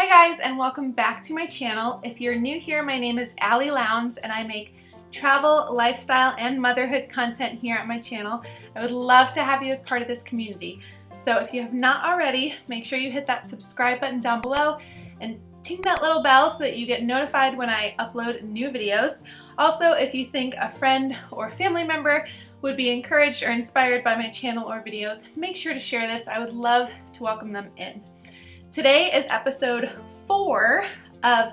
Hi guys, and welcome back to my channel. If you're new here, my name is Allie Lowndes and I make travel, lifestyle, and motherhood content here at my channel. I would love to have you as part of this community. So if you have not already, make sure you hit that subscribe button down below and ting that little bell so that you get notified when I upload new videos. Also, if you think a friend or family member would be encouraged or inspired by my channel or videos, make sure to share this. I would love to welcome them in. Today is episode 4 of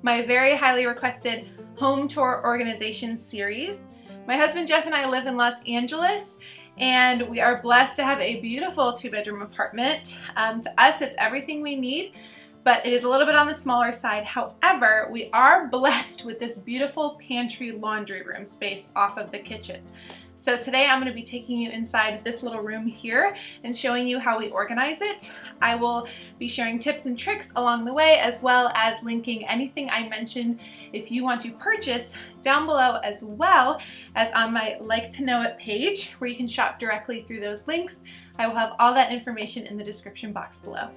my very highly requested home tour organization series. My husband Jeff and I live in Los Angeles and we are blessed to have a beautiful 2-bedroom apartment. To us it's everything we need, but it is a little bit on the smaller side. However, we are blessed with this beautiful pantry laundry room space off of the kitchen. So today I'm going to be taking you inside this little room here and showing you how we organize it. I will be sharing tips and tricks along the way, as well as linking anything I mentioned if you want to purchase down below, as well as on my Like to Know It page where you can shop directly through those links. I will have all that information in the description box below.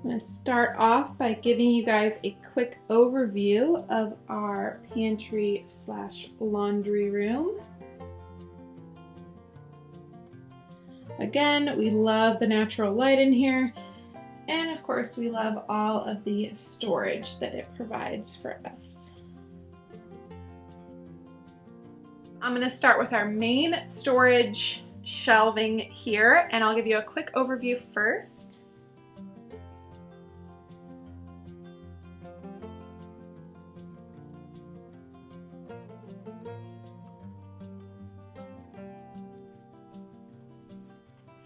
I'm going to start off by giving you guys a quick overview of our pantry slash laundry room. Again, we love the natural light in here, and of course we love all of the storage that it provides for us. I'm going to start with our main storage shelving here, and I'll give you a quick overview first.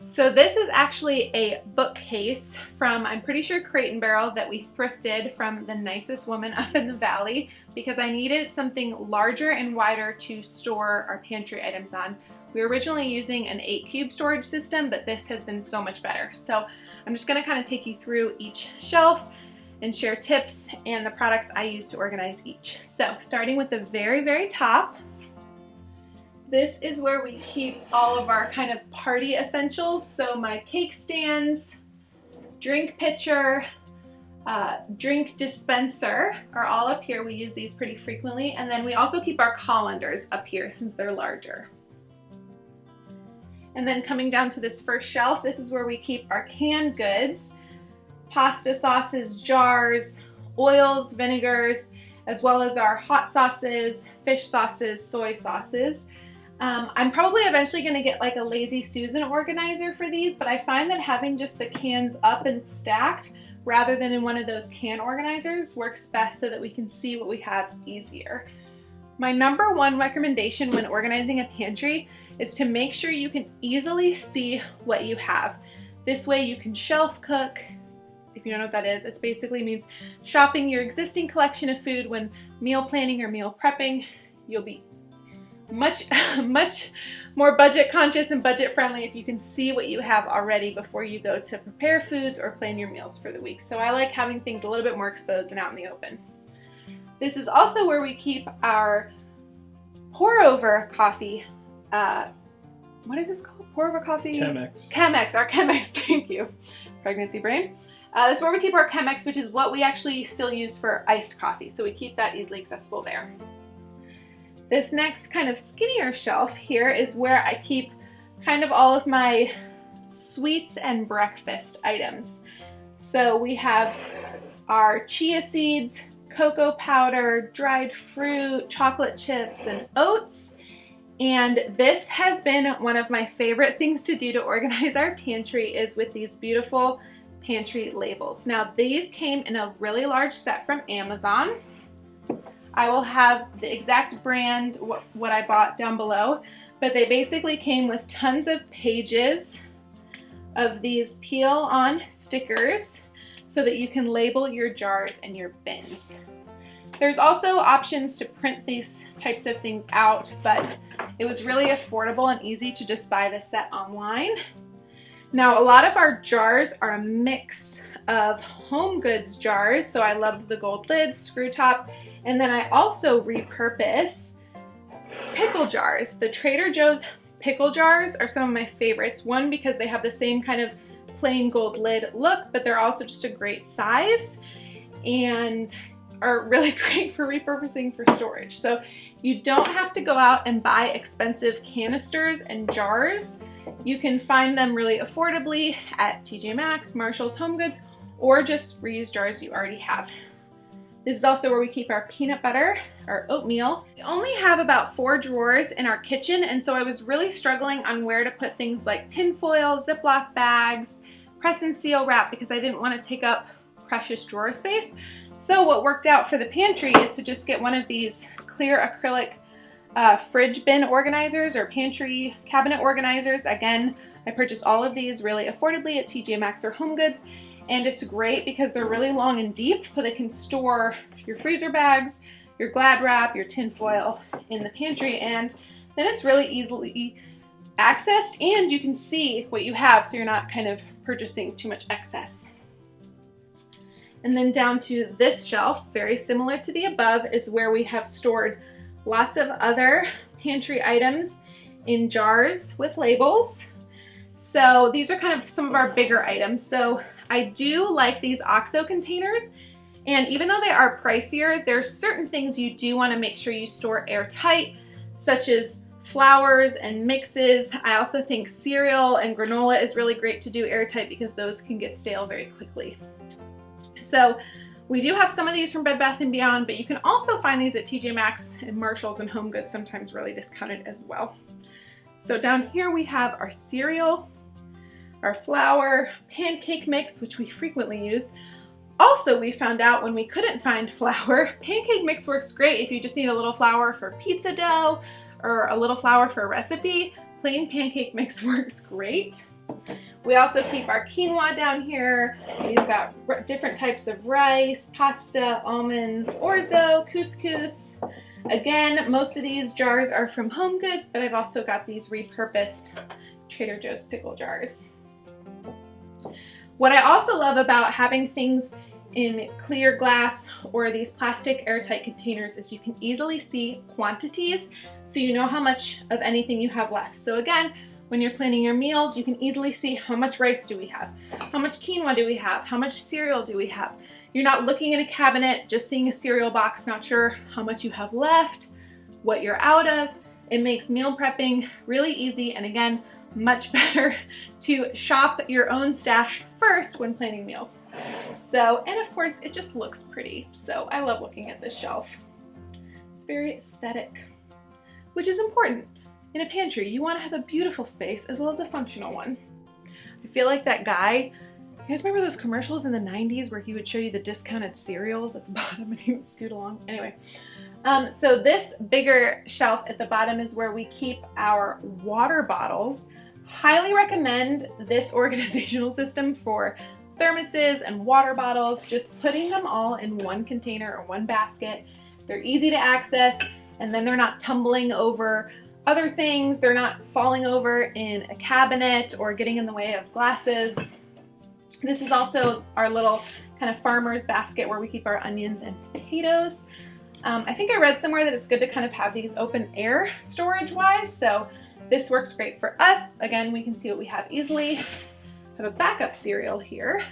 So this is actually a bookcase from, I'm pretty sure, Crate & Barrel that we thrifted from the nicest woman up in the valley because I needed something larger and wider to store our pantry items on. We were originally using an 8-cube storage system, but this has been so much better. So I'm just going to kind of take you through each shelf and share tips and the products I use to organize each. So starting with the very, very top, this is where we keep all of our kind of party essentials. So my cake stands, drink pitcher, drink dispenser are all up here. We use these pretty frequently. And then we also keep our colanders up here since they're larger. And then coming down to this first shelf, this is where we keep our canned goods, pasta sauces, jars, oils, vinegars, as well as our hot sauces, fish sauces, soy sauces. I'm probably eventually going to get like a Lazy Susan organizer for these, but I find that having just the cans up and stacked rather than in one of those can organizers works best so that we can see what we have easier. My number one recommendation when organizing a pantry is to make sure you can easily see what you have. This way you can shelf cook. If you don't know what that is, it basically means shopping your existing collection of food when meal planning or meal prepping. You'll be much more budget conscious and budget friendly if you can see what you have already before you go to prepare foods or plan your meals for the week. So I like having things a little bit more exposed and out in the open. This is also where we keep our pour over coffee. What is this called? Pour over coffee? Chemex. Chemex, our Chemex, thank you. Pregnancy brain. This is where we keep our Chemex, which is what we actually still use for iced coffee. So we keep that easily accessible there. This next kind of skinnier shelf here is where I keep kind of all of my sweets and breakfast items. So we have our chia seeds, cocoa powder, dried fruit, chocolate chips, and oats. And this has been one of my favorite things to do to organize our pantry is with these beautiful pantry labels. Now these came in a really large set from Amazon. I will have the exact brand, what I bought down below, but they basically came with tons of pages of these peel-on stickers so that you can label your jars and your bins. There's also options to print these types of things out, but it was really affordable and easy to just buy the set online. Now, a lot of our jars are a mix of home goods jars, so I love the gold lids, screw top, and then I also repurpose pickle jars. The Trader Joe's pickle jars are some of my favorites. One, because they have the same kind of plain gold lid look, but they're also just a great size and are really great for repurposing for storage. So you don't have to go out and buy expensive canisters and jars. You can find them really affordably at TJ Maxx, Marshall's, HomeGoods, or just reuse jars you already have. This is also where we keep our peanut butter, our oatmeal. We only have about 4 drawers in our kitchen, and so I was really struggling on where to put things like tin foil, Ziploc bags, press and seal wrap, because I didn't want to take up precious drawer space. So what worked out for the pantry is to just get one of these clear acrylic fridge bin organizers or pantry cabinet organizers. Again, I purchased all of these really affordably at TJ Maxx or HomeGoods. And it's great because they're really long and deep, so they can store your freezer bags, your Glad wrap, your tin foil in the pantry, and then it's really easily accessed and you can see what you have, so you're not kind of purchasing too much excess. And then down to this shelf, very similar to the above, is where we have stored lots of other pantry items in jars with labels. So these are kind of some of our bigger items. So I do like these OXO containers, and even though they are pricier, there's certain things you do want to make sure you store airtight, such as flours and mixes. I also think cereal and granola is really great to do airtight because those can get stale very quickly. So we do have some of these from Bed Bath & Beyond, but you can also find these at TJ Maxx and Marshall's and HomeGoods, sometimes really discounted as well. So down here we have our cereal, our flour, pancake mix, which we frequently use. Also, we found out when we couldn't find flour, pancake mix works great if you just need a little flour for pizza dough or a little flour for a recipe. Plain pancake mix works great. We also keep our quinoa down here. We've got different types of rice, pasta, almonds, orzo, couscous. Again, most of these jars are from HomeGoods, but I've also got these repurposed Trader Joe's pickle jars. What I also love about having things in clear glass or these plastic airtight containers is you can easily see quantities, so you know how much of anything you have left. So again, when you're planning your meals, you can easily see how much rice do we have, how much quinoa do we have, how much cereal do we have. You're not looking in a cabinet, just seeing a cereal box, not sure how much you have left, what you're out of. It makes meal prepping really easy, and again, much better to shop your own stash first when planning meals. So, and of course, it just looks pretty. So I love looking at this shelf. It's very aesthetic, which is important. In a pantry, you want to have a beautiful space as well as a functional one. I feel like that guy, you guys remember those commercials in the 90s where he would show you the discounted cereals at the bottom and he would scoot along? Anyway, so this bigger shelf at the bottom is where we keep our water bottles. Highly recommend this organizational system for thermoses and water bottles, just putting them all in one container or one basket. They're easy to access, and then they're not tumbling over other things. They're not falling over in a cabinet or getting in the way of glasses. This is also our little kind of farmer's basket where we keep our onions and potatoes. I think I read somewhere that it's good to kind of have these open air storage wise, so this works great for us. Again, we can see what we have easily. I have a backup cereal here.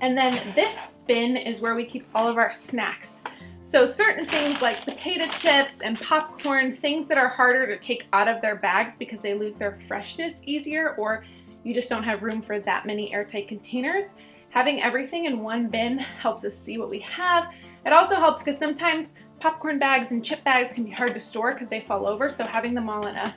And then this bin is where we keep all of our snacks. So certain things like potato chips and popcorn, things that are harder to take out of their bags because they lose their freshness easier, or you just don't have room for that many airtight containers. Having everything in one bin helps us see what we have. It also helps because sometimes popcorn bags and chip bags can be hard to store because they fall over, so having them all in a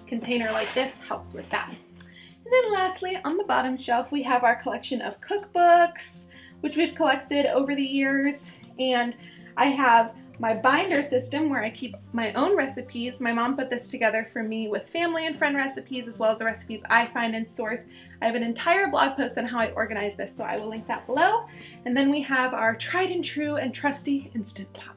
container like this helps with that. And then lastly, on the bottom shelf, we have our collection of cookbooks, which we've collected over the years. And I have my binder system where I keep my own recipes. My mom put this together for me with family and friend recipes, as well as the recipes I find and source. I have an entire blog post on how I organize this, so I will link that below. And then we have our tried and true and trusty Instant Pot.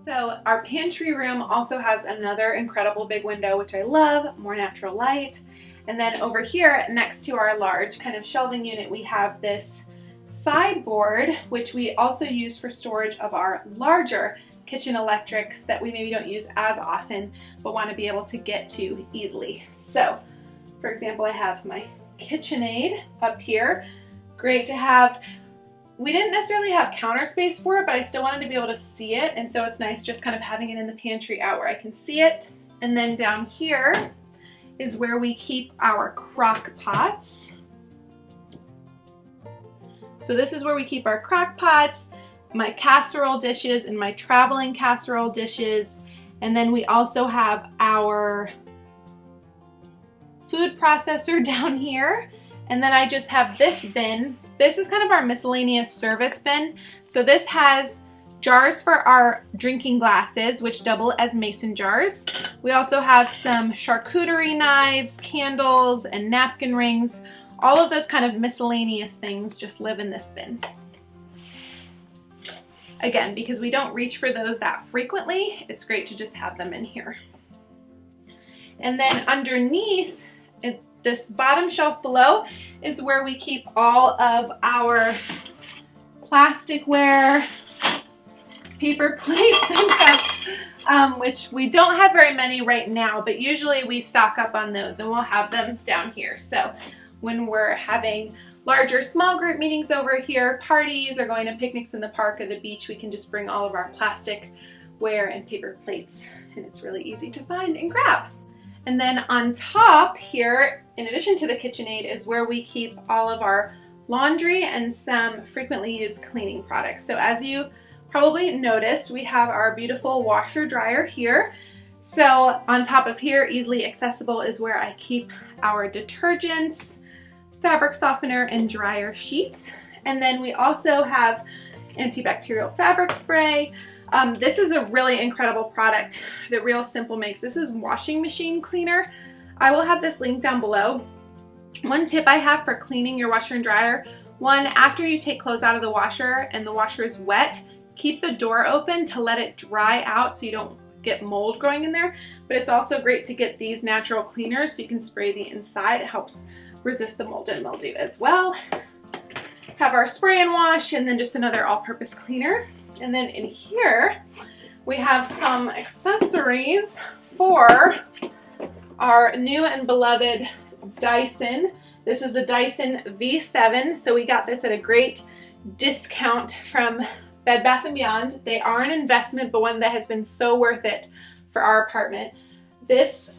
So our pantry room also has another incredible big window, which I love, more natural light. And then over here next to our large kind of shelving unit, we have this sideboard, which we also use for storage of our larger kitchen electrics that we maybe don't use as often, but want to be able to get to easily. So for example, I have my KitchenAid up here. great to have. We didn't necessarily have counter space for it, but I still wanted to be able to see it, and so it's nice just kind of having it in the pantry out where I can see it. And then down here is where we keep our crock pots. So this is where we keep our crock pots, my casserole dishes, and my traveling casserole dishes. And then we also have our food processor down here. And then I just have this bin. This is kind of our miscellaneous service bin. So this has jars for our drinking glasses, which double as mason jars. We also have some charcuterie knives, candles, and napkin rings. All of those kind of miscellaneous things just live in this bin. Again, because we don't reach for those that frequently, it's great to just have them in here. And then underneath, this bottom shelf below is where we keep all of our plasticware, paper plates and cups, which we don't have very many right now, but usually we stock up on those and we'll have them down here. So when we're having larger small group meetings over here, parties, or going to picnics in the park or the beach, we can just bring all of our plasticware and paper plates, and it's really easy to find and grab. And then on top here, in addition to the KitchenAid, is where we keep all of our laundry and some frequently used cleaning products. So as you probably noticed, we have our beautiful washer dryer here. So on top of here, easily accessible, is where I keep our detergents, fabric softener, and dryer sheets. And then we also have antibacterial fabric spray. This is a really incredible product that Real Simple makes. This is washing machine cleaner. I will have this link down below. One tip I have for cleaning your washer and dryer: one, after you take clothes out of the washer and the washer is wet, keep the door open to let it dry out so you don't get mold growing in there. But it's also great to get these natural cleaners so you can spray the inside. It helps resist the mold and mildew as well. Have our spray and wash, and then just another all-purpose cleaner. And then in here we have some accessories for our new and beloved Dyson. This is the Dyson V7. So we got this at a great discount from Bed Bath & Beyond. They are an investment, but one that has been so worth it for our apartment. This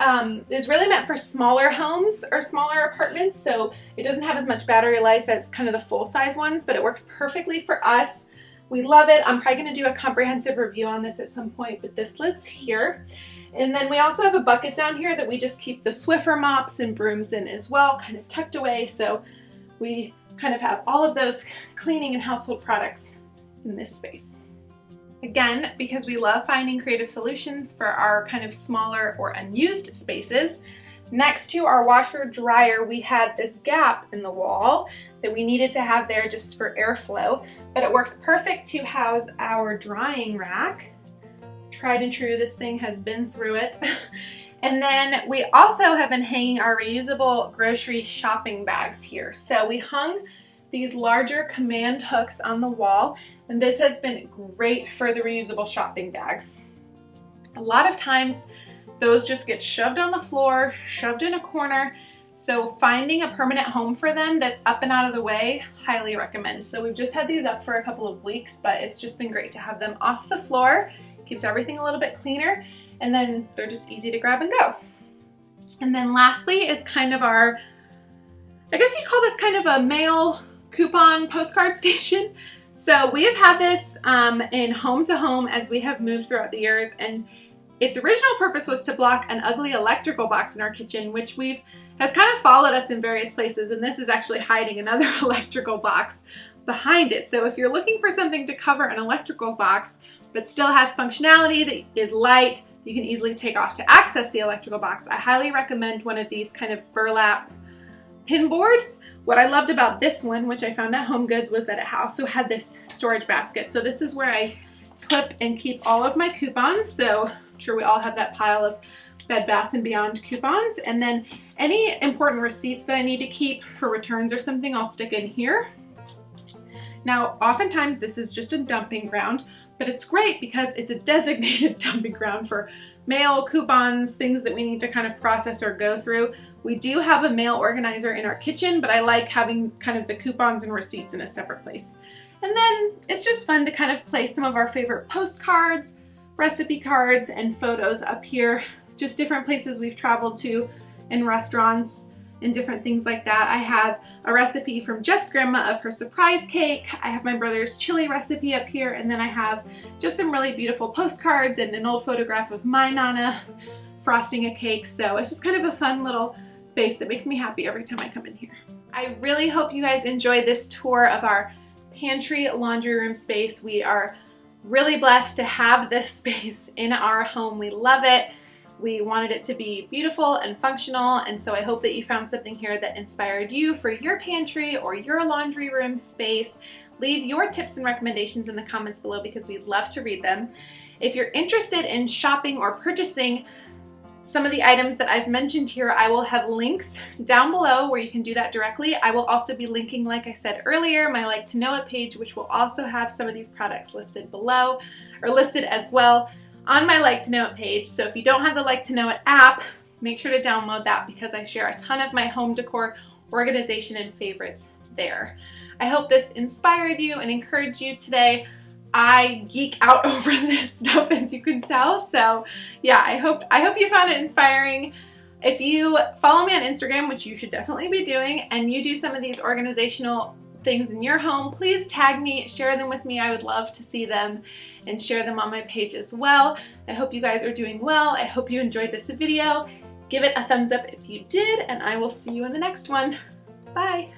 is really meant for smaller homes or smaller apartments, so it doesn't have as much battery life as kind of the full-size ones, but it works perfectly for us. We love it. I'm probably going to do a comprehensive review on this at some point, but this lives here. And then we also have a bucket down here that we just keep the Swiffer mops and brooms in as well, kind of tucked away, so we kind of have all of those cleaning and household products in this space. Again, because we love finding creative solutions for our kind of smaller or unused spaces, next to our washer dryer, we had this gap in the wall that we needed to have there just for airflow, but it works perfect to house our drying rack. Tried and true, this thing has been through it. And then we also have been hanging our reusable grocery shopping bags here. So we hung these larger command hooks on the wall, and this has been great for the reusable shopping bags. A lot of times those just get shoved on the floor, shoved in a corner, so finding a permanent home for them that's up and out of the way, highly recommend. So we've just had these up for a couple of weeks, but it's just been great to have them off the floor. Keeps everything a little bit cleaner, and then they're just easy to grab and go. And then lastly is kind of our, I guess you'd call this kind of a mail coupon postcard station. So we have had this in home to home as we have moved throughout the years, and its original purpose was to block an ugly electrical box in our kitchen, which has kind of followed us in various places, and this is actually hiding another electrical box behind it. So if you're looking for something to cover an electrical box but still has functionality, that is light, you can easily take off to access the electrical box, I highly recommend one of these kind of burlap pin boards. What I loved about this one, which I found at Home Goods, was that it also had this storage basket. So this is where I clip and keep all of my coupons. So I'm sure we all have that pile of Bed Bath & Beyond coupons. And then any important receipts that I need to keep for returns or something, I'll stick in here. Now, oftentimes this is just a dumping ground, but it's great because it's a designated dumping ground for mail, coupons, things that we need to kind of process or go through. We do have a mail organizer in our kitchen, but I like having kind of the coupons and receipts in a separate place. And then it's just fun to kind of place some of our favorite postcards, recipe cards, and photos up here. Just different places we've traveled to and restaurants and different things like that. I have a recipe from Jeff's grandma of her surprise cake. I have my brother's chili recipe up here, and then I have just some really beautiful postcards and an old photograph of my Nana frosting a cake. So it's just kind of a fun little space that makes me happy every time I come in here. I really hope you guys enjoyed this tour of our pantry laundry room space. We are really blessed to have this space in our home. We love it. We wanted it to be beautiful and functional, and so I hope that you found something here that inspired you for your pantry or your laundry room space. Leave your tips and recommendations in the comments below because we'd love to read them. If you're interested in shopping or purchasing some of the items that I've mentioned here, I will have links down below where you can do that directly. I will also be linking, like I said earlier, my Like to Know It page, which will also have some of these products listed below, or listed as well on my Like to Know It page. So if you don't have the Like to Know It app, make sure to download that because I share a ton of my home decor, organization, and favorites there. I hope this inspired you and encouraged you today. I geek out over this stuff, as you can tell. So yeah, I hope you found it inspiring. If you follow me on Instagram, which you should definitely be doing, and you do some of these organizational things in your home, please tag me, share them with me. I would love to see them and share them on my page as well. I hope you guys are doing well. I hope you enjoyed this video. Give it a thumbs up if you did, and I will see you in the next one. Bye.